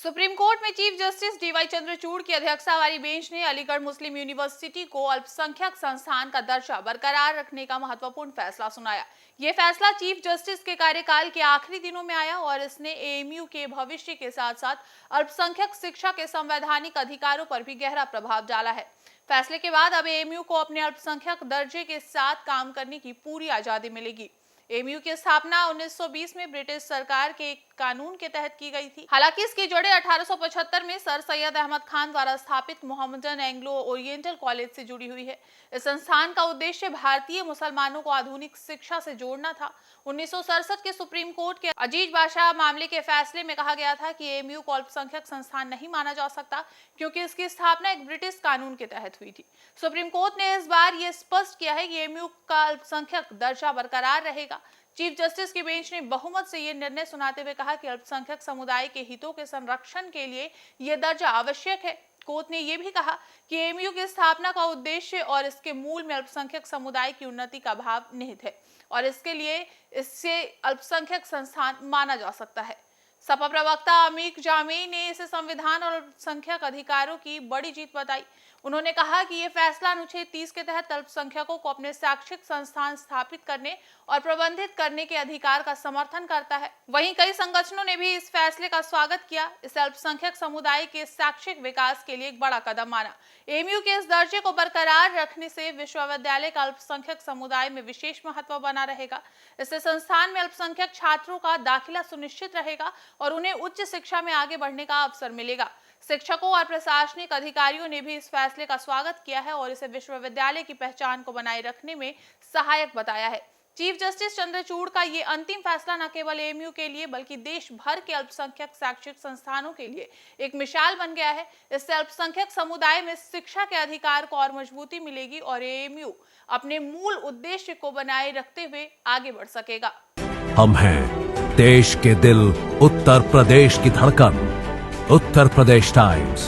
Supreme court में chief justice D Y Chandrachud की अध्यक्षता वाली बेंच ने अलीगढ़ मुस्लिम यूनिवर्सिटी को अल्पसंख्यक संस्थान का दर्जा बरकरार रखने का महत्वपूर्ण फैसला सुनाया। ये फैसला चीफ जस्टिस के कार्यकाल के आखिरी दिनों में आया और इसने एएमयू के भविष्य के साथ साथ अल्पसंख्यक शिक्षा के संवैधानिक अधिकारों पर भी गहरा प्रभाव डाला है। फैसले के बाद अब एएमयू को अपने अल्पसंख्यक दर्जे के साथ काम करने की पूरी आजादी मिलेगी। एएमयू की स्थापना 1920 में ब्रिटिश सरकार के एक कानून के तहत की गई थी। हालांकि इसकी जड़ें 1875 में सर सैयद अहमद खान द्वारा स्थापित मोहम्मदन एंग्लो ओरिएंटल कॉलेज से जुड़ी हुई है। इस संस्थान का उद्देश्य भारतीय मुसलमानों को आधुनिक शिक्षा से जोड़ना था। 1967 के सुप्रीम कोर्ट के अजीज बादशाह मामले के फैसले में कहा गया था कि एएमयू को अल्पसंख्यक संस्थान नहीं माना जा सकता क्योंकि इसकी स्थापना एक ब्रिटिश कानून के तहत हुई थी। सुप्रीम कोर्ट ने इस बार यह स्पष्ट किया है कि एएमयू का अल्पसंख्यक दर्जा बरकरार रहेगा। चीफ जस्टिस की बेंच ने बहुमत से यह निर्णय सुनाते हुए कहा कि अल्पसंख्यक समुदाय के हितों के संरक्षण के लिए यह दर्जा आवश्यक है। कोर्ट ने यह भी कहा कि एएमयू की स्थापना का उद्देश्य और इसके मूल में अल्पसंख्यक समुदाय की उन्नति का भाव निहित है और इसके लिए इससे अल्पसंख्यक संस्थान माना जा सकता है। सपा प्रवक्ता अमीक जामी ने इसे संविधान और अल्पसंख्यक अधिकारों की बड़ी जीत बताई। उन्होंने कहा कि यह फैसला अनुच्छेद 30 के तहत अल्पसंख्यकों को अपने शैक्षिक संस्थान स्थापित करने और प्रबंधित करने के अधिकार का समर्थन करता है। वहीं कई संगठनों ने भी इस फैसले का स्वागत किया। इस अल्पसंख्यक समुदाय के शैक्षिक विकास के लिए एक बड़ा कदम माना। एएमयू के इस दर्जे को बरकरार रखने से विश्वविद्यालय का अल्पसंख्यक समुदाय में विशेष महत्व बना रहेगा। इससे संस्थान में अल्पसंख्यक छात्रों का दाखिला सुनिश्चित रहेगा और उन्हें उच्च शिक्षा में आगे बढ़ने का अवसर मिलेगा। शिक्षकों और प्रशासनिक अधिकारियों ने भी इस फैसले का स्वागत किया है और इसे विश्वविद्यालय की पहचान को बनाए रखने में सहायक बताया है। चीफ जस्टिस चंद्रचूड़ का ये अंतिम फैसला न केवल एएमयू के लिए बल्कि देश भर के अल्पसंख्यक शैक्षिक संस्थानों के लिए एक मिसाल बन गया है। इससे अल्पसंख्यक समुदाय में शिक्षा के अधिकार को और मजबूती मिलेगी और एएमयू अपने मूल उद्देश्य को बनाए रखते हुए आगे बढ़ सकेगा। हम हैं देश के दिल, उत्तर प्रदेश की धड़कन, उत्तर प्रदेश टाइम्स।